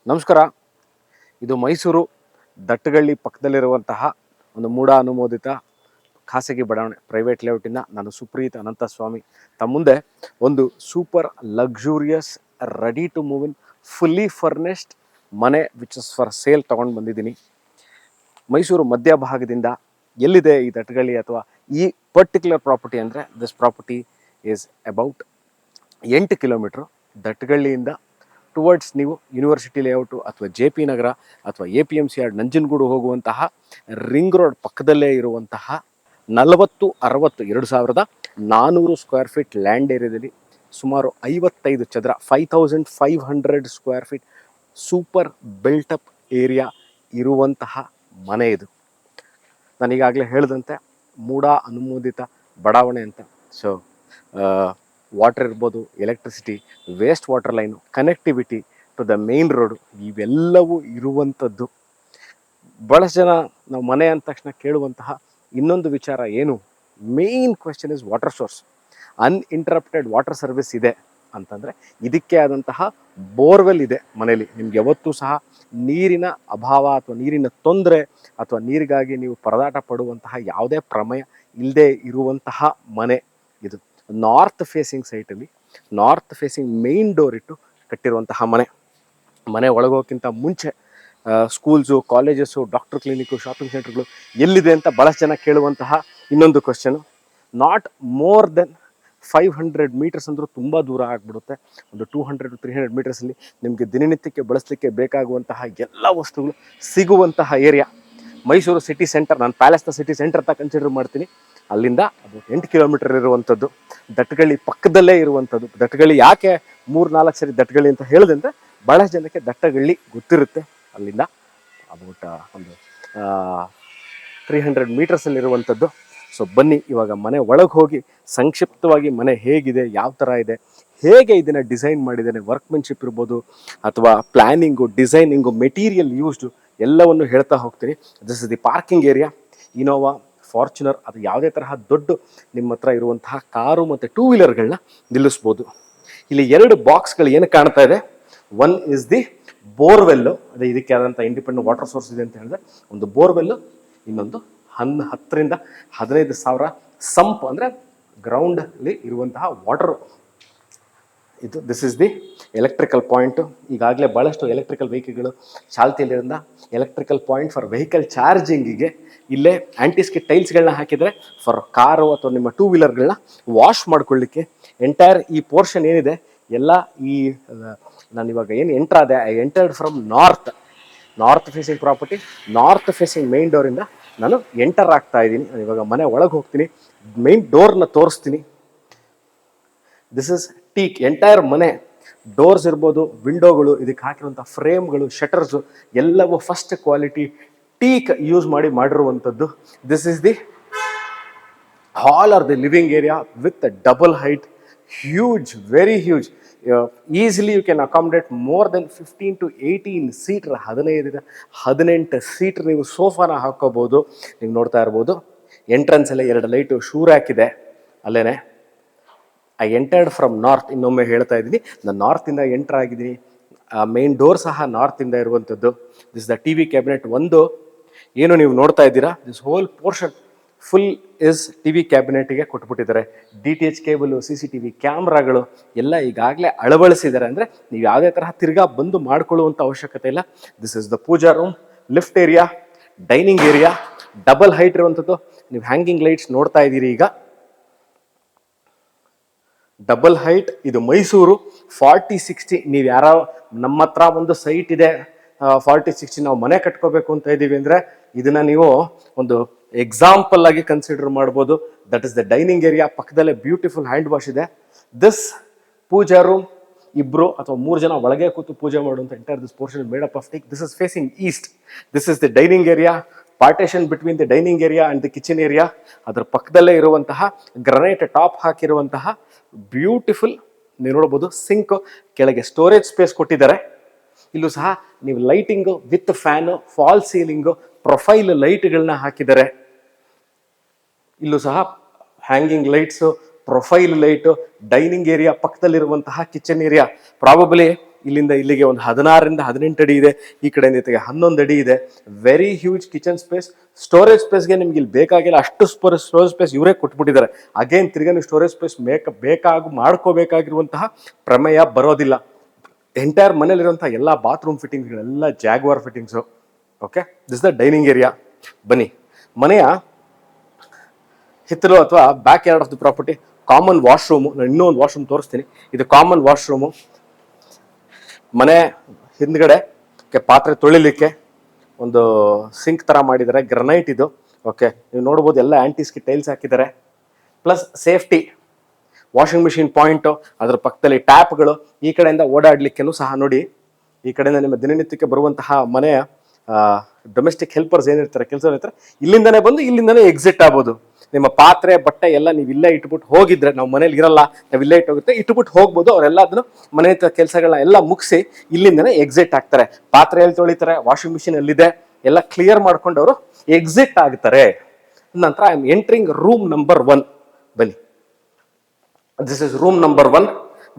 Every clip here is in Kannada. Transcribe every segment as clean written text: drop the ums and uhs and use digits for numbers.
ನಮಸ್ಕಾರ. ಇದು ಮೈಸೂರು ದಟ್ಟಗಳ್ಳಿ ಪಕ್ಕದಲ್ಲಿರುವಂತಹ ಒಂದು ಮೂಢ ಅನುಮೋದಿತ ಖಾಸಗಿ ಬಡಾವಣೆ ಪ್ರೈವೇಟ್ ಲೇಔಟಿಂದ ನಾನು ಸುಪ್ರೀತ್ ಅನಂತಸ್ವಾಮಿ ತಮ್ಮ ಮುಂದೆ ಒಂದು super luxurious ready to move in fully furnished ಮನೆ ವಿಚ್ ಇಸ್ ಫಾರ್ ಸೇಲ್ ತೊಗೊಂಡು ಬಂದಿದ್ದೀನಿ. ಮೈಸೂರು ಮಧ್ಯಭಾಗದಿಂದ ಎಲ್ಲಿದೆ ಈ ದಟ್ಟಗಳ್ಳಿ ಅಥವಾ ಈ ಪರ್ಟಿಕ್ಯುಲರ್ ಪ್ರಾಪರ್ಟಿ ಅಂದರೆ this property is about 8 kilometre ದಟ್ಟಗಳ್ಳಿಯಿಂದ ಟುವರ್ಡ್ಸ್ ನೀವು ಯೂನಿವರ್ಸಿಟಿ ಲೇಔಟು ಅಥವಾ JP ನಗರ ಅಥವಾ APMC ಯಾರ್ಡ್ ನಂಜನಗೂಡು ಹೋಗುವಂತಹ ರಿಂಗ್ ರೋಡ್ ಪಕ್ಕದಲ್ಲೇ ಇರುವಂತಹ 40-60-2400 ಸ್ಕ್ವೇರ್ ಫೀಟ್ ಲ್ಯಾಂಡ್ ಏರಿಯಾದಲ್ಲಿ ಸುಮಾರು 55 ಚದರ 5500 square feet super built up area ಇರುವಂತಹ ಮನೆ ಇದು. ನಾನೀಗಾಗಲೇ ಹೇಳಿದಂತೆ ಮೂಢ ಅನುಮೋದಿತ ಬಡಾವಣೆ ಅಂತ. ಸೊ ವಾಟರ್ ಇರ್ಬೋದು, electricity, waste water line, connectivity to the main road ಇವೆಲ್ಲವೂ ಇರುವಂಥದ್ದು. ಭಾಳಷ್ಟು ಜನ ನಾವು ಮನೆ ಅಂದ ತಕ್ಷಣ ಕೇಳುವಂತಹ ಇನ್ನೊಂದು ವಿಚಾರ ಏನು, main question is water source. Uninterrupted water service ಇದೆ ಅಂತಂದರೆ ಇದಕ್ಕೆ ಆದಂತಹ ಬೋರ್ವೆಲ್ ಇದೆ ಮನೇಲಿ. ನಿಮ್ಗೆ ಯಾವತ್ತೂ ಸಹ ನೀರಿನ ಅಭಾವ ಅಥವಾ ನೀರಿನ ತೊಂದರೆ ಅಥವಾ ನೀರಿಗಾಗಿ ನೀವು ಪರದಾಟ ಪಡುವಂತಹ ಯಾವುದೇ ಪ್ರಮೇಯ ಇಲ್ಲದೆ ಇರುವಂತಹ ಮನೆ ಇದು. ನಾರ್ತ್ ಫೇಸಿಂಗ್ ಸೈಟಲ್ಲಿ ನಾರ್ತ್ ಫೇಸಿಂಗ್ ಮೇನ್ ಡೋರ್ ಇಟ್ಟು ಕಟ್ಟಿರುವಂತಹ ಮನೆ ಒಳಗೋಕ್ಕಿಂತ ಮುಂಚೆ schools, colleges, doctor clinic, shopping ಸೆಂಟರ್ಗಳು ಎಲ್ಲಿದೆ ಅಂತ ಭಾಳಷ್ಟು ಜನ ಕೇಳುವಂತಹ ಇನ್ನೊಂದು question. Not more than 500 metres ಅಂದರೂ ತುಂಬ ದೂರ ಆಗಿಬಿಡುತ್ತೆ. ಒಂದು 200-300 ಮೀಟರ್ಸಲ್ಲಿ ನಿಮಗೆ ದಿನನಿತ್ಯಕ್ಕೆ ಬಳಸಲಿಕ್ಕೆ ಬೇಕಾಗುವಂತಹ ಎಲ್ಲ ವಸ್ತುಗಳು ಸಿಗುವಂತಹ ಏರಿಯಾ ಮೈಸೂರು ಸಿಟಿ ಸೆಂಟರ್. ನಾನು ಪ್ಯಾಲೇಸ್ನ ಸಿಟಿ ಸೆಂಟರ್ ಅಂತ ಕನ್ಸಿಡರ್ ಮಾಡ್ತೀನಿ. ಅಲ್ಲಿಂದ ಅದು 8 ಕಿಲೋಮೀಟರ್ ಇರುವಂಥದ್ದು, ದಟ್ಟಗಳ್ಳಿ ಪಕ್ಕದಲ್ಲೇ ಇರುವಂಥದ್ದು. ದಟ್ಟಗಳ್ಳಿ ಯಾಕೆ 3-4 ಸರಿ ದಟ್ಟಗಳ್ಳಿ ಅಂತ ಹೇಳಿದೆ ಅಂದರೆ ಭಾಳಷ್ಟು ಜನಕ್ಕೆ ದಟ್ಟಗಳ್ಳಿ ಗೊತ್ತಿರುತ್ತೆ. ಅಲ್ಲಿಂದ ಅಬೌಟ್ ಒಂದು 300 ಮೀಟರ್ಸಲ್ಲಿರುವಂಥದ್ದು. ಸೊ ಬನ್ನಿ ಇವಾಗ ಮನೆ ಒಳಗೆ ಹೋಗಿ ಸಂಕ್ಷಿಪ್ತವಾಗಿ ಮನೆ ಹೇಗಿದೆ, ಯಾವ ಥರ ಇದೆ, ಹೇಗೆ ಇದನ್ನು ಡಿಸೈನ್ ಮಾಡಿದ್ದೇನೆ, ವರ್ಕ್ಮೆನ್ಶಿಪ್ ಇರ್ಬೋದು ಅಥವಾ ಪ್ಲ್ಯಾನಿಂಗು, ಡಿಸೈನಿಂಗು, ಮೆಟೀರಿಯಲ್ ಯೂಸ್ಡು ಎಲ್ಲವನ್ನು ಹೇಳ್ತಾ ಹೋಗ್ತೀನಿ. This is the parking area. Innova, Fortuner ಅದು ಯಾವುದೇ ತರಹ ದೊಡ್ಡ ನಿಮ್ಮ ಹತ್ರ ಇರುವಂತಹ ಕಾರು ಮತ್ತು 2 ವೀಲರ್ಗಳನ್ನ ನಿಲ್ಲಿಸ್ಬೋದು. ಇಲ್ಲಿ 2 ಬಾಕ್ಸ್ಗಳು ಏನು ಕಾಣ್ತಾ ಇದೆ, ಒನ್ ಇಸ್ ದಿ ಬೋರ್ವೆಲ್ಲು, ಅದೇ ಇದಕ್ಕೆ ಆದಂಥ ಇಂಡಿಪೆಂಡೆಂಟ್ ವಾಟರ್ ಸೋರ್ಸ್ ಇದೆ ಅಂತ ಹೇಳಿದ್ರೆ ಒಂದು ಬೋರ್ವೆಲ್ಲು, ಇನ್ನೊಂದು 10,000-15,000 ಸಂಪ್ ಅಂದರೆ ಗ್ರೌಂಡಲ್ಲಿ ಇರುವಂತಹ ವಾಟರ್ ಇದು. This is the electrical point. ಈಗಾಗಲೇ ಭಾಳಷ್ಟು ಎಲೆಕ್ಟ್ರಿಕಲ್ ವೆಹಿಕಲ್ಗಳು ಚಾಲ್ತಿಯಲ್ಲಿರೋದ್ರಿಂದ ಎಲೆಕ್ಟ್ರಿಕಲ್ ಪಾಯಿಂಟ್ ಫಾರ್ ವೆಹಿಕಲ್ ಚಾರ್ಜಿಂಗಿಗೆ ಇಲ್ಲೇ ಆ್ಯಂಟಿಸ್ಕಿಟ್ ಟೈಲ್ಸ್ಗಳನ್ನ ಹಾಕಿದರೆ ಫಾರ್ ಕಾರು ಅಥವಾ ನಿಮ್ಮ 2 ವೀಲರ್ಗಳನ್ನ ವಾಶ್ ಮಾಡ್ಕೊಳ್ಳಿಕ್ಕೆ. ಎಂಟೈರ್ ಈ ಪೋರ್ಷನ್ ಏನಿದೆ ಎಲ್ಲ ಈ ನಾನು ಇವಾಗ ಏನು ಎಂಟ್ರಾದೆ, I entered from north facing property, north facing main ಡೋರಿಂದ ನಾನು ಎಂಟರ್ ಆಗ್ತಾ ಇದ್ದೀನಿ. ನಾನು ಇವಾಗ ಮನೆ ಒಳಗೆ ಹೋಗ್ತೀನಿ, ಮೇನ್ ಡೋರ್ನ ತೋರಿಸ್ತೀನಿ. This is teak. ಎಂಟೈರ್ ಮನೆ ಡೋರ್ಸ್ ಇರ್ಬೋದು, ವಿಂಡೋಗಳು, ಇದಕ್ಕೆ ಹಾಕಿರುವಂಥ ಫ್ರೇಮ್ಗಳು, ಶಟರ್ಸು ಎಲ್ಲವೂ ಫಸ್ಟ್ ಕ್ವಾಲಿಟಿ ಟೀಕ್ ಯೂಸ್ ಮಾಡಿರುವಂಥದ್ದು. This is the hall or the living area with double height, huge, very huge. Easily you can accommodate more than 15-18 seater, 15-18 seater ನೀವು ಸೋಫಾನ ಹಾಕೋಬೋದು. ನೀವು ನೋಡ್ತಾ ಇರ್ಬೋದು ಎಂಟ್ರೆನ್ಸಲ್ಲೇ 2 ಲೈಟು, ಶೂ ರ್ಯಾಕ್ ಇದೆ ಅಲ್ಲೇ. I entered from north. ಇನ್ನೊಮ್ಮೆ ಹೇಳ್ತಾ ಇದ್ದೀನಿ, ನಾನು ನಾರ್ತಿಂದ ಎಂಟರ್ ಆಗಿದ್ದೀನಿ. ಮೇನ್ ಡೋರ್ ಸಹ ನಾರ್ತಿಂದ ಇರುವಂಥದ್ದು. This the TV cabinet. ಒಂದು ಏನು ನೀವು ನೋಡ್ತಾ ಇದ್ದೀರಾ, this whole portion full is TV ಕ್ಯಾಬಿನೆಟ್ಗೆ ಕೊಟ್ಬಿಟ್ಟಿದ್ದಾರೆ. DTH cable, CCTV ಕ್ಯಾಮ್ರಾಗಳು ಎಲ್ಲ ಈಗಾಗಲೇ ಅಳವಡಿಸಿದ್ದಾರೆ. ಅಂದರೆ ನೀವು ಯಾವುದೇ ತರಹ ತಿರ್ಗಾ ಬಂದು ಮಾಡ್ಕೊಳ್ಳುವಂಥ ಅವಶ್ಯಕತೆ ಇಲ್ಲ. This is the pooja room, lift area, dining area, double height ಇರುವಂಥದ್ದು. ನೀವು ಹ್ಯಾಂಗಿಂಗ್ ಲೈಟ್ಸ್ ನೋಡ್ತಾ ಇದ್ದೀರಿ ಈಗ, ಡಬಲ್ ಹೈಟ್. ಇದು ಮೈಸೂರು 40-60. ನೀವು ಯಾರೋ ನಮ್ಮ ಹತ್ರ ಒಂದು ಸೈಟ್ ಇದೆ 40-60 ನಾವು ಮನೆ ಕಟ್ಕೋಬೇಕು ಅಂತ ಇದ್ದೀವಿ ಅಂದರೆ ಇದನ್ನ ನೀವು ಒಂದು ಎಕ್ಸಾಂಪಲ್ ಆಗಿ ಕನ್ಸಿಡರ್ ಮಾಡ್ಬೋದು. That is the dining area. ಪಕ್ಕದಲ್ಲೇ ಬ್ಯೂಟಿಫುಲ್ ಹ್ಯಾಂಡ್ ವಾಶ್ ಇದೆ. ದಿಸ್ ಪೂಜಾ ರೂಮ್, 2 ಅಥವಾ 3 ಜನ ಒಳಗೆ ಕೂತು ಪೂಜೆ ಮಾಡುವಂಥ entire this portion made up of teak. This is facing East. This is the dining area. Partition between the dining area and the kitchen area. ಅದರ ಪಕ್ಕದಲ್ಲೇ ಇರುವಂತಹ ಗ್ರನೈಟ್ ಟಾಪ್ ಹಾಕಿರುವಂತಹ ಬ್ಯೂಟಿಫುಲ್, ನೀವು ನೋಡ್ಬೋದು ಸಿಂಕ್, ಕೆಳಗೆ ಸ್ಟೋರೇಜ್ ಸ್ಪೇಸ್ ಕೊಟ್ಟಿದ್ದಾರೆ. ಇಲ್ಲೂ ಸಹ ನೀವು lighting with fan, fall ceiling, profile ಲೈಟ್ಗಳನ್ನ ಹಾಕಿದ್ದಾರೆ. ಇಲ್ಲೂ ಸಹ hanging lights, profile light, dining area ಪಕ್ಕದಲ್ಲಿರುವಂತಹ ಕಿಚನ್ ಏರಿಯಾ. ಪ್ರಾಬಬ್ಲಿ ಇಲ್ಲಿಂದ ಇಲ್ಲಿಗೆ ಒಂದು 16ರಿಂದ 18 ಅಡಿ ಇದೆ. ಈ ಕಡೆಯಿಂದ ಈಚೆಗೆ 11 ಅಡಿ ಇದೆ. Very huge kitchen space. Storage ಸ್ಪೇಸ್ಗೆ ನಿಮ್ಗೆ ಇಲ್ಲಿ ಬೇಕಾಗಿಲ್ಲ ಅಷ್ಟು ಸ್ಟೋರೇಜ್ ಸ್ಪೇಸ್ ಇವರೇ ಕೊಟ್ಬಿಟ್ಟಿದ್ದಾರೆ. ಅಗೇನ್ ತಿರ್ಗಾ ನೀವು ಸ್ಟೋರೇಜ್ ಸ್ಪೇಸ್ ಮಾಡ್ಕೋಬೇಕಾಗಿರುವಂತಹ ಪ್ರಮೇಯ ಬರೋದಿಲ್ಲ. ಎಂಟೈರ್ ಮನೇಲಿರುವಂತಹ ಎಲ್ಲ ಬಾತ್ರೂಮ್ ಫಿಟ್ಟಿಂಗ್ಸ್ಗಳೆಲ್ಲ Jaquar fittings. Okay, this the dining area. ಬನ್ನಿ, ಮನೆಯ ಹಿತ್ತಲು ಅಥವಾ back yard of the property common washroom. ನಾನು ಇನ್ನೂ ಒಂದು ವಾಶ್ರೂಮ್ ತೋರಿಸ್ತೀನಿ. ಇದು ಕಾಮನ್ ವಾಶ್ರೂಮು. ಮನೆ ಹಿಂದ್ಗಡೆ ಪಾತ್ರೆ ತೊಳಿಲಿಕ್ಕೆ ಒಂದು ಸಿಂಕ್ ತರ ಮಾಡಿದ್ದಾರೆ, ಗ್ರನೈಟ್ ಇದು. ಓಕೆ, ನೀವು ನೋಡ್ಬೋದು ಎಲ್ಲ ಆಂಟಿಸ್ಕಿ ಟೈಲ್ಸ್ ಹಾಕಿದ್ದಾರೆ. Plus safety washing machine point, ಅದ್ರ ಪಕ್ಕದಲ್ಲಿ ಟ್ಯಾಪ್ಗಳು. ಈ ಕಡೆಯಿಂದ ಓಡಾಡ್ಲಿಕ್ಕೂ ಸಹ ನೋಡಿ, ಈ ಕಡೆಯಿಂದ ನಿಮ್ಮ ದಿನನಿತ್ಯಕ್ಕೆ ಬರುವಂತಹ ಮನೆಯ ಡೊಮೆಸ್ಟಿಕ್ ಹೆಲ್ಪರ್ಸ್ ಏನಿರ್ತಾರೆ, ಕೆಲಸ ಇರ್ತಾರೆ, ಇಲ್ಲಿಂದನೇ ಬಂದು ಇಲ್ಲಿಂದನೇ ಎಕ್ಸಿಟ್ ಆಗ್ಬೋದು. ನಿಮ್ಮ ಪಾತ್ರೆ ಬಟ್ಟೆ ಎಲ್ಲ ನೀವು ಇಲ್ಲೇ ಇಟ್ಬಿಟ್ಟು ಹೋಗಿದ್ರೆ, ನಾವು ಮನೇಲಿ ಇರಲ್ಲ, ನಾವು ಇಲ್ಲೇ ಇಟ್ಬಿಟ್ಟು ಹೋಗ್ಬೋದು. ಅವರೆಲ್ಲ ಅದನ್ನು ಮನೆ ಕೆಲಸಗಳನ್ನ ಎಲ್ಲ ಮುಗಿಸಿ ಇಲ್ಲಿಂದನೇ ಎಕ್ಸಿಟ್ ಆಗ್ತಾರೆ. ಪಾತ್ರೆ ಎಲ್ಲಿ ತೊಳಿತಾರೆ, ವಾಷಿಂಗ್ ಮಿಷಿನ್ ಎಲ್ಲಿದೆ ಎಲ್ಲ ಕ್ಲಿಯರ್ ಮಾಡ್ಕೊಂಡು ಅವರು ಎಕ್ಸಿಟ್ ಆಗ್ತಾರೆ. ನಂತರ I am entering room number 1. ಬನ್ನಿ, this is room number 1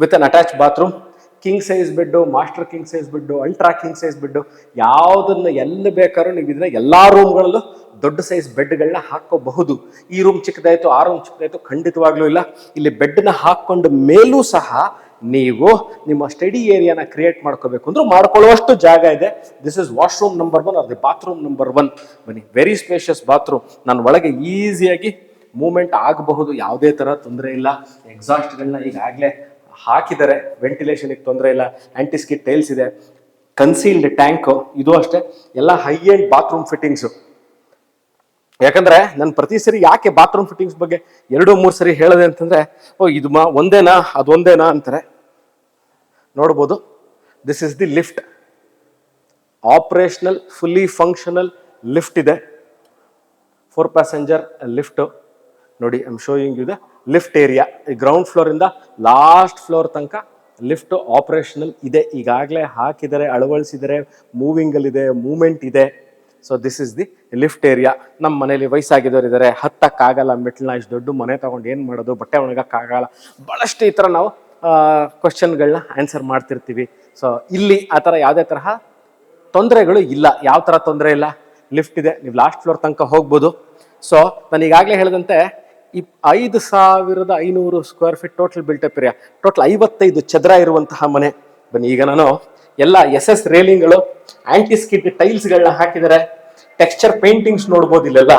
with an attach bathroom. King size bed, master king size bed, ultra king size bed, ಯಾವುದನ್ನ ಎಲ್ಲಿ ಬೇಕಾದ್ರೂ ನೀವು ಇದನ್ನ ಎಲ್ಲಾ ರೂಮ್ಗಳಲ್ಲೂ ದೊಡ್ಡ ಸೈಜ್ ಬೆಡ್ಗಳನ್ನ ಹಾಕೋಬಹುದು. ಈ ರೂಮ್ ಚಿಕ್ಕದಾಯ್ತು, ಆ ರೂಮ್ ಚಿಕ್ಕದಾಯ್ತು, ಖಂಡಿತವಾಗ್ಲೂ ಇಲ್ಲ. ಇಲ್ಲಿ ಬೆಡ್ನ ಹಾಕೊಂಡ ಮೇಲೂ ಸಹ ನೀವು ನಿಮ್ಮ ಸ್ಟಡಿ ಏರಿಯಾನ ಕ್ರಿಯೇಟ್ ಮಾಡ್ಕೋಬೇಕು ಅಂದ್ರೆ ಮಾಡ್ಕೊಳ್ಳುವಷ್ಟು ಜಾಗ ಇದೆ. This is washroom number 1 R the bathroom number 1. ಬನ್ನಿ, ವೆರಿ ಸ್ಪೇಷಿಯಸ್ ಬಾತ್ರೂಮ್. ನಾನು ಒಳಗೆ ಈಸಿಯಾಗಿ ಮೂವ್ಮೆಂಟ್ ಆಗಬಹುದು, ಯಾವುದೇ ತರ ತೊಂದರೆ ಇಲ್ಲ. ಎಕ್ಸಾಸ್ಟ್ಗಳನ್ನ ಈಗಾಗಲೇ ಹಾಕಿದ್ದಾರೆ, ವೆಂಟಿಲೇಷನ್ಗೆ ತೊಂದರೆ ಇಲ್ಲ. ಆಂಟಿಸ್ಕಿ ಟೈಲ್ಸ್ ಇದೆ, ಕನ್ಸೀಲ್ಡ್ ಟ್ಯಾಂಕ್. ಇದು ಅಷ್ಟೇ, ಎಲ್ಲ ಹೈ ಎಂಡ್ ಬಾತ್ರೂಮ್ ಫಿಟ್ಟಿಂಗ್ಸು. ಯಾಕಂದ್ರೆ ನಾನು ಪ್ರತಿ ಸರಿ ಯಾಕೆ ಬಾತ್ರೂಮ್ ಫಿಟ್ಟಿಂಗ್ಸ್ ಬಗ್ಗೆ 2-3 ಸರಿ ಹೇಳದೆ ಅಂತಂದ್ರೆ, ಇದು ಒಂದೇನಾ ಅದೊಂದೇನಾ ಅಂತಾರೆ. ನೋಡ್ಬೋದು, this is the lift. Operational fully functional lift ಇದೆ. 4 ಪ್ಯಾಸೆಂಜರ್ ಲಿಫ್ಟ್. ನೋಡಿ, I am showing you the lift area. Ground floor ಇಂದ ಲಾಸ್ಟ್ ಫ್ಲೋರ್ ತನಕ ಲಿಫ್ಟ್ ಆಪರೇಷನಲ್ ಇದೆ. ಈಗಾಗಲೇ ಹಾಕಿದರೆ, ಅಳವಡಿಸಿದರೆ, ಮೂವಿಂಗ್ ಅಲ್ಲಿ ಇದೆ, ಮೂವ್ಮೆಂಟ್ ಇದೆ. So this is the lift area. ನಮ್ಮ ಮನೇಲಿ ವಯಸ್ಸಾಗಿದ್ದವರು ಇದ್ದಾರೆ, ಹತ್ತಕ್ಕಾಗಲ್ಲ ಮೆಟ್ಲನ್ನ, ಇಷ್ಟು ದೊಡ್ಡ ಮನೆ ತಗೊಂಡು ಏನು ಮಾಡೋದು, ಬಟ್ಟೆ ಒಣಗಕ್ಕಾಗಲ್ಲ, ಬಹಳಷ್ಟು ಈ ಥರ ನಾವು ಕ್ವಶನ್ಗಳನ್ನ ಆನ್ಸರ್ ಮಾಡ್ತಿರ್ತೀವಿ. ಸೊ ಇಲ್ಲಿ ಆ ಥರ ಯಾವುದೇ ತರಹ ತೊಂದರೆಗಳು ಇಲ್ಲ. ಯಾವ ಥರ ತೊಂದರೆ ಇಲ್ಲ, ಲಿಫ್ಟ್ ಇದೆ, ನೀವು ಲಾಸ್ಟ್ ಫ್ಲೋರ್ ತನಕ ಹೋಗ್ಬೋದು. ಸೊ ನಾನು ಈಗಾಗಲೇ ಹೇಳಿದಂತೆ 5,500 square feet total built-up area, total 55 ಚದರ ಇರುವಂತಹ ಮನೆ. ಬನ್ನಿ, ಈಗ ನಾನು ಎಲ್ಲ SS ರೇಲಿಂಗ್ಗಳು, ಆಂಟಿಸ್ಕಿಡ್ ಟೈಲ್ಸ್ಗಳನ್ನ ಹಾಕಿದ್ದಾರೆ, ಟೆಕ್ಸ್ಚರ್ ಪೇಂಟಿಂಗ್ಸ್ ನೋಡ್ಬೋದು ಇಲ್ಲೆಲ್ಲ.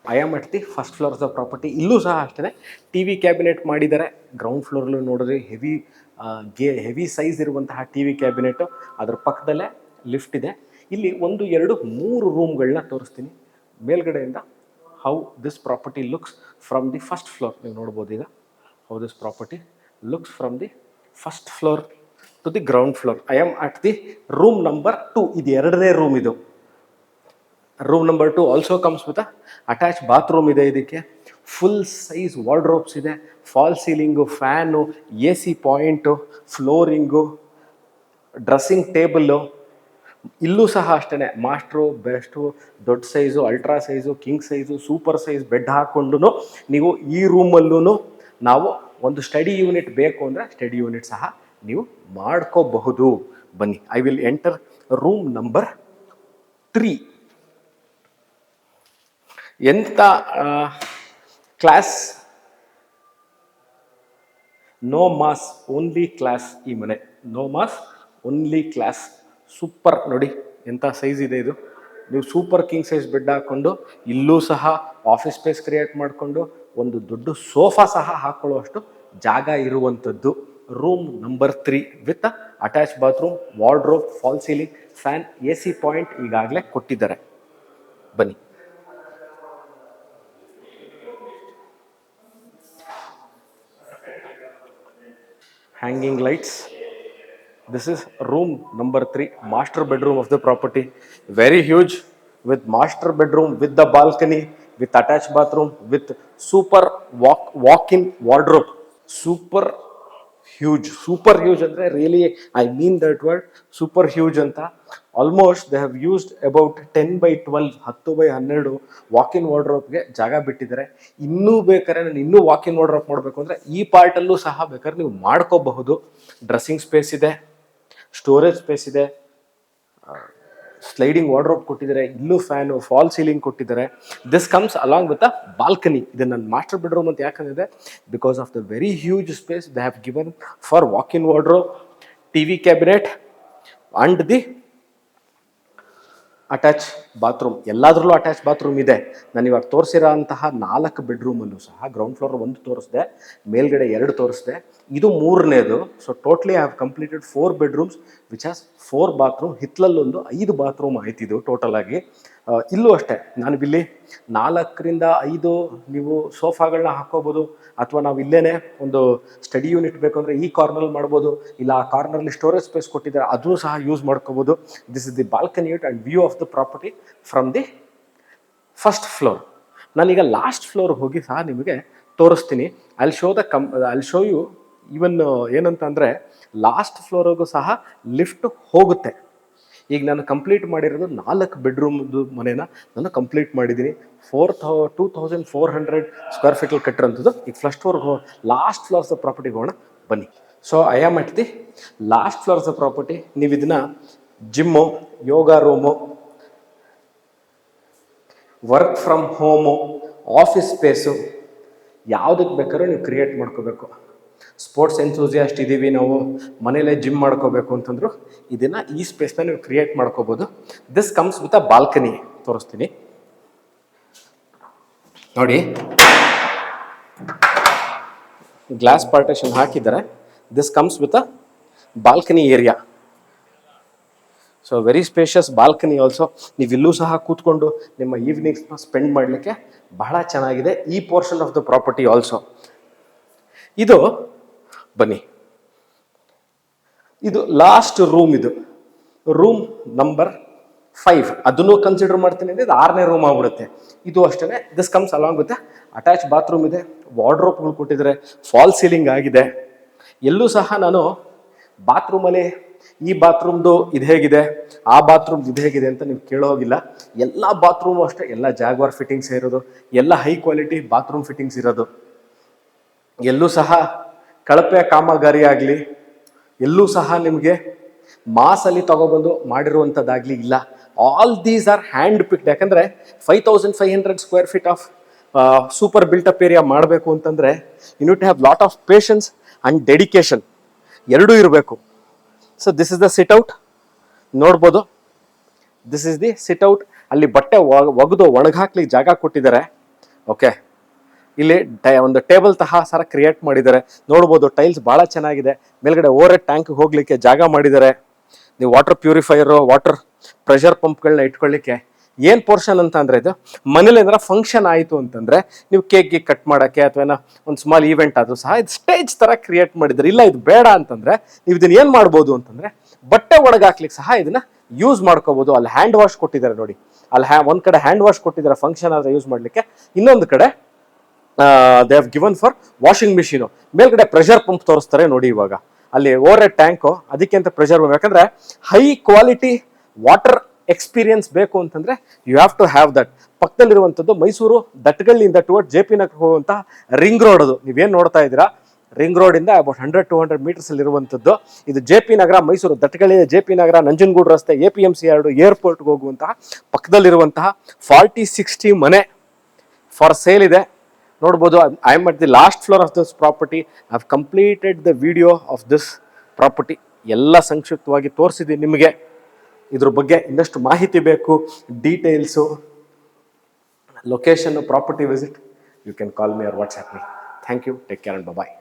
I am at the first floor of the property. ಇಲ್ಲೂ ಸಹ ಅಷ್ಟೇ TV ಕ್ಯಾಬಿನೆಟ್ ಮಾಡಿದ್ದಾರೆ. ಗ್ರೌಂಡ್ ಫ್ಲೋರ್ಲ್ಲೂ ನೋಡಿದ್ರೆ ಹೆವಿ ಸೈಜ್ ಇರುವಂತಹ TV ಕ್ಯಾಬಿನೆಟ್. ಅದ್ರ ಪಕ್ಕದಲ್ಲೇ ಲಿಫ್ಟ್ ಇದೆ. ಇಲ್ಲಿ 1, 2, 3 ರೂಮ್ಗಳನ್ನ ತೋರಿಸ್ತೀನಿ ಮೇಲ್ಗಡೆಯಿಂದ. How this property looks from the first floor. ನೀವು ನೋಡ್ಬೋದು ಈಗ how this property looks from the first floor to the ground floor. I am at the room number 2. ಇದು 2ನೇ ರೂಮ್. ಇದು room number 2 also comes with attach bathroom ಇದೆ. ಇದಕ್ಕೆ ಫುಲ್ ಸೈಜ್ ವಾರ್ಡ್ರೋಬ್ಸ್ ಇದೆ, fall ceiling, fan, AC point, flooring, dressing table. ಇಲ್ಲೂ ಸಹ ಅಷ್ಟೇ ಮಾಸ್ಟ್ರು, ಬೆಸ್ಟು, ದೊಡ್ಡ size, ultra size, king size, super size bed ಹಾಕ್ಕೊಂಡು ನೀವು ಈ ರೂಮಲ್ಲೂ ನಾವು ಒಂದು ಸ್ಟಡಿ ಯೂನಿಟ್ ಬೇಕು ಅಂದರೆ ಸ್ಟಡಿ ಯೂನಿಟ್ ಸಹ ನೀವು ಮಾಡ್ಕೋಬಹುದು. ಬನ್ನಿ, I will enter room number 3. ಎಂಥ class, no mass only class ಈ ಮನೆ. No mass only class. Super. ನೋಡಿ ಎಂಥ ಸೈಜ್ ಇದೆ ಇದು. ನೀವು ಸೂಪರ್ ಕಿಂಗ್ ಸೈಜ್ ಬೆಡ್ ಹಾಕ್ಕೊಂಡು ಇಲ್ಲೂ ಸಹ ಆಫೀಸ್ ಸ್ಪೇಸ್ ಕ್ರಿಯೇಟ್ ಮಾಡಿಕೊಂಡು ಒಂದು ದೊಡ್ಡ ಸೋಫಾ ಸಹ ಹಾಕೊಳ್ಳುವಷ್ಟು ಜಾಗ ಇರುವಂಥದ್ದು. Room number 3 with attach bathroom, wardrobe, fall ceiling, fan, AC point ಈಗಾಗಲೇ ಕೊಟ್ಟಿದ್ದಾರೆ. ಬನ್ನಿ, hanging lights. This is room number 3, master bedroom of the property. Very huge, with master bedroom, with the balcony, with attached bathroom, with super walk-in wardrobe. Super huge, super huge ಅಂದರೆ really I mean that word, super huge ಅಂತ. Almost they have used about 10x12, 10x12 walk in ವಾರ್ಡ್ರೋಬ್ಗೆ ಜಾಗ ಬಿಟ್ಟಿದ್ದಾರೆ. ಇನ್ನೂ ಬೇಕಾದ್ರೆ ನಾನು ಇನ್ನೂ ವಾಕಿನ್ ವಾರ್ಡ್ರೋಬ್ ಮಾಡಬೇಕು ಅಂದರೆ ಈ ಪಾರ್ಟಲ್ಲೂ ಸಹ ಬೇಕಾದ್ರೆ ನೀವು ಮಾಡ್ಕೋಬಹುದು. ಡ್ರೆಸ್ಸಿಂಗ್ ಸ್ಪೇಸ್ ಇದೆ, ಸ್ಟೋರೇಜ್ ಸ್ಪೇಸ್ ಇದೆ, ಸ್ಲೈಡಿಂಗ್ ವಾರ್ಡ್ರೋಬ್ ಕೊಟ್ಟಿದ್ದಾರೆ, ಇಲ್ಲೂ ಫ್ಯಾನು, ಫಾಲ್ ಸೀಲಿಂಗ್ ಕೊಟ್ಟಿದ್ದಾರೆ. This comes along with a balcony. ಇದು ನನ್ನ ಮಾಸ್ಟರ್ ಬೆಡ್ರೂಮ್ ಅಂತ ಯಾಕಂದಿದೆ, because of the very huge space they have given for walk in wardrobe, TV cabinet and the attach bathroom. ಎಲ್ಲದರಲ್ಲೂ ಅಟ್ಯಾಚ್ ಬಾತ್ರೂಮ್ ಇದೆ. ನಾನು ಇವಾಗ ತೋರಿಸಿರೋ ಅಂತಹ 4 ಬೆಡ್ರೂಮಲ್ಲೂ ಸಹ ಗ್ರೌಂಡ್ ಫ್ಲೋರ್ 1 ತೋರಿಸಿದೆ, ಮೇಲ್ಗಡೆ 2 ತೋರಿಸಿದೆ, ಇದು 3ನೇದು. So totally I have completed 4 bedrooms which has 4 bathroom. ಹಿತ್ತಲಲ್ಲೊಂದು 5 ಬಾತ್ರೂಮ್ ಆಯ್ತಿದ್ದು ಟೋಟಲ್ ಆಗಿ. ಇಲ್ಲೂ ಅಷ್ಟೇ, ನಾನು ಇಲ್ಲಿ 4ರಿಂದ 5 ನೀವು ಸೋಫಾಗಳನ್ನ ಹಾಕೋಬೋದು, ಅಥವಾ ನಾವು ಇಲ್ಲೇ ಒಂದು ಸ್ಟಡಿ ಯೂನಿಟ್ ಬೇಕು ಅಂದರೆ ಈ ಕಾರ್ನರ್ಲ್ಲಿ ಮಾಡ್ಬೋದು, ಇಲ್ಲ ಆ ಕಾರ್ನರ್ಲಿ ಸ್ಟೋರೇಜ್ ಸ್ಪೇಸ್ ಕೊಟ್ಟಿದ್ದಾರೆ ಅದನ್ನು ಸಹ ಯೂಸ್ ಮಾಡ್ಕೋಬೋದು. This is the balcony unit and view of the property from the first floor. ನಾನೀಗ ಲಾಸ್ಟ್ ಫ್ಲೋರ್ ಹೋಗಿ ಸಹ ನಿಮಗೆ ತೋರಿಸ್ತೀನಿ. ಐಲ್ ಶೋ ಯು ಈವನ್ ಏನಂತ ಅಂದರೆ ಲಾಸ್ಟ್ ಫ್ಲೋರಿಗೂ ಸಹ ಲಿಫ್ಟ್ ಹೋಗುತ್ತೆ. ಈಗ ನಾನು ಕಂಪ್ಲೀಟ್ ಮಾಡಿರೋದು 4 ಬೆಡ್ರೂಮ್ದು ಮನೇನ ನಾನು ಕಂಪ್ಲೀಟ್ ಮಾಡಿದ್ದೀನಿ. 2400 ಸ್ಕ್ವೇರ್ ಫೀಟಲ್ಲಿ ಕಟ್ಟಿರೋಂಥದ್ದು. ಈಗ ಫಸ್ಟ್ ಫ್ಲೋರ್ಗೆ ಲಾಸ್ಟ್ ಫ್ಲೋರ್ಸ್ ಪ್ರಾಪರ್ಟಿಗೆ ಹೋಗೋಣ ಬನ್ನಿ. So I am at the last floors property. ನೀವು ಇದನ್ನ gym, yoga room, work from home, office space ಯಾವುದಕ್ಕೆ ಬೇಕಾದ್ರೂ ನೀವು ಕ್ರಿಯೇಟ್ ಮಾಡ್ಕೋಬೇಕು. ಸ್ಪೋರ್ಟ್ಸ್ ಎಂಥೂಸಿಯಾಸ್ಟ್ ಇದ್ದೀವಿ ನಾವು, ಮನೇಲೇ ಜಿಮ್ ಮಾಡ್ಕೋಬೇಕು ಅಂತಂದ್ರು ಇದನ್ನು ಈ ಸ್ಪೇಸ್ನ ನೀವು ಕ್ರಿಯೇಟ್ ಮಾಡ್ಕೋಬೋದು. This comes with a balcony. ತೋರಿಸ್ತೀನಿ ನೋಡಿ, ಗ್ಲಾಸ್ ಪಾರ್ಟಿಷನ್ ಹಾಕಿದ್ದಾರೆ. This comes with a balcony area. So very spacious balcony also. ನೀವು ಇಲ್ಲೂ ಸಹ ಕೂತ್ಕೊಂಡು ನಿಮ್ಮ ಈವ್ನಿಂಗ್ಸ್ನ ಸ್ಪೆಂಡ್ ಮಾಡಲಿಕ್ಕೆ ಬಹಳ ಚೆನ್ನಾಗಿದೆ ಈ portion of the property also. ಇದು ಬನ್ನಿ, ಇದು ಲಾಸ್ಟ್ ರೂಮ್. ಇದು ರೂಮ್ ನಂಬರ್ 5. ಅದನ್ನು ಕನ್ಸಿಡರ್ ಮಾಡ್ತೀನಿ ಅಂದರೆ ಇದು 6ನೇ ರೂಮ್ ಆಗ್ಬಿಡುತ್ತೆ. ಇದು ಅಷ್ಟೇ. This comes along with attach bathroom ಇದೆ, ವಾರ್ಡ್ರೋಬ್ಗಳು ಕೊಟ್ಟಿದ್ದಾರೆ, ಫಾಲ್ ಸೀಲಿಂಗ್ ಆಗಿದೆ. ಎಲ್ಲೂ ಸಹ ನಾನು ಬಾತ್ರೂಮಲ್ಲಿ ಈ ಬಾತ್ರೂಮ್ದು ಇದು ಹೇಗಿದೆ, ಆ ಬಾತ್ರೂಮ್ದು ಇದು ಹೇಗಿದೆ ಅಂತ ನೀವು ಕೇಳೋಗಿಲ್ಲ. ಎಲ್ಲ ಬಾತ್ರೂಮು ಅಷ್ಟೇ, ಎಲ್ಲ ಜಾಗ್ವಾರ್ ಫಿಟ್ಟಿಂಗ್ಸ್ ಇರೋದು, ಎಲ್ಲ ಹೈ ಕ್ವಾಲಿಟಿ ಬಾತ್ರೂಮ್ ಫಿಟ್ಟಿಂಗ್ಸ್ ಇರೋದು. ಎಲ್ಲೂ ಸಹ ಕಳಪೆ ಕಾಮಗಾರಿ ಆಗಲಿ, ಎಲ್ಲೂ ಸಹ ನಿಮಗೆ ಮಾಸಲ್ಲಿ ತಗೊಬಂದು ಮಾಡಿರುವಂಥದ್ದಾಗಲಿ ಇಲ್ಲ. All these are hand picked. ಯಾಕಂದರೆ 5500 square feet of super built up area ಮಾಡಬೇಕು ಅಂತಂದರೆ you need to have lot of patience and dedication ಎರಡೂ ಇರಬೇಕು. So this is the sit out, ನೋಡ್ಬೋದು. This is the sit out. ಅಲ್ಲಿ ಬಟ್ಟೆ ಒಗೆದು ಒಣಗಾಕ್ಲಿಕ್ಕೆ ಜಾಗ ಕೊಟ್ಟಿದ್ದಾರೆ. ಓಕೆ, ಇಲ್ಲಿ ಒಂದು ಟೇಬಲ್ ಸರ ಕ್ರಿಯೇಟ್ ಮಾಡಿದ್ದಾರೆ, ನೋಡ್ಬೋದು. ಟೈಲ್ಸ್ ಭಾಳ ಚೆನ್ನಾಗಿದೆ. ಮೇಲ್ಗಡೆ ಓವರ್ ಹೆಡ್ ಟ್ಯಾಂಕ್ ಹೋಗ್ಲಿಕ್ಕೆ ಜಾಗ ಮಾಡಿದ್ದಾರೆ. ನೀವು ವಾಟರ್ ಪ್ಯೂರಿಫೈಯರು, ವಾಟರ್ ಪ್ರೆಷರ್ ಪಂಪ್ಗಳನ್ನ ಇಟ್ಕೊಳ್ಳಿಕ್ಕೆ. ಏನು ಪೋರ್ಷನ್ ಅಂತ ಅಂದರೆ ಇದು ಮನೇಲಿ ಏನಾರ ಫಂಕ್ಷನ್ ಆಯಿತು ಅಂತಂದರೆ ನೀವು ಕೇಕ್ಗೆ ಕಟ್ ಮಾಡೋಕ್ಕೆ ಅಥವಾ ಒಂದು ಸ್ಮಾಲ್ ಈವೆಂಟ್ ಆದರೂ ಸಹ ಇದು ಸ್ಟೇಜ್ ಥರ ಕ್ರಿಯೇಟ್ ಮಾಡಿದ್ದಾರೆ. ಇಲ್ಲ ಇದು ಬೇಡ ಅಂತಂದರೆ ನೀವು ಇದನ್ನು ಏನು ಮಾಡ್ಬೋದು ಅಂತಂದರೆ ಬಟ್ಟೆ ಒಣಗಾಕ್ಲಿಕ್ಕೆ ಸಹ ಇದನ್ನು ಯೂಸ್ ಮಾಡ್ಕೋಬೋದು. ಅಲ್ಲಿ ಹ್ಯಾಂಡ್ ವಾಶ್ ಕೊಟ್ಟಿದ್ದಾರೆ ನೋಡಿ, ಅಲ್ಲಿ ಒಂದು ಕಡೆ ಹ್ಯಾಂಡ್ ವಾಶ್ ಕೊಟ್ಟಿದ್ದಾರೆ ಫಂಕ್ಷನ್ ಆದರೆ ಯೂಸ್ ಮಾಡಲಿಕ್ಕೆ, ಇನ್ನೊಂದು ಕಡೆ they have given for washing machine. ಮೇಲ್ಗಡೆ ಪ್ರೆಷರ್ ಪಂಪ್ ತೋರಿಸ್ತಾರೆ ನೋಡಿ. ಇವಾಗ ಅಲ್ಲಿ ಓವರ್ ಹೆಡ್ ಟ್ಯಾಂಕು, ಅದಕ್ಕೆ ಅಂತ ಪ್ರೆಷರ್ ಪಂಪ್. ಯಾಕಂದರೆ ಹೈ ಕ್ವಾಲಿಟಿ ವಾಟರ್ ಎಕ್ಸ್ಪೀರಿಯನ್ಸ್ ಬೇಕು ಅಂತಂದರೆ you have to have that. ಪಕ್ಕದಲ್ಲಿರುವಂಥದ್ದು Mysuru ದಟ್ಗಳಿಂದ toward J P ನಗರ ಹೋಗುವಂಥ ರಿಂಗ್ ರೋಡ್. ಅದು ನೀವೇನು ನೋಡ್ತಾ ಇದ್ದೀರಾ, ರಿಂಗ್ ರೋಡಿಂದ ಅಬೌಟ್ 100-200 ಮೀಟರ್ಸಲ್ಲಿ ಇರುವಂಥದ್ದು. ಇದು ಜೆ ಪಿ ನಗರ, ಮೈಸೂರು ದಟ್ಗಳಿಂದ ಜೆ ಪಿ ನಗರ, ನಂಜನಗೂಡು ರಸ್ತೆ, APMC 2 ಏರ್ಪೋರ್ಟ್ಗೆ ಹೋಗುವಂತಹ ಪಕ್ಕದಲ್ಲಿರುವಂತಹ 40-60 ಮನೆ ಫಾರ್ ಸೇಲ್ ಇದೆ. ನೋಡ್ಬೋದು. I am at the last floor of this property. I have completed the video of this property. ಎಲ್ಲ ಸಂಕ್ಷಿಪ್ತವಾಗಿ ತೋರಿಸಿದ್ದೀನಿ ನಿಮಗೆ. ಇದ್ರ ಬಗ್ಗೆ ಇನ್ನಷ್ಟು ಮಾಹಿತಿ ಬೇಕು, details, location, property visit, you can call me or WhatsApp me. Thank you, take care and bye.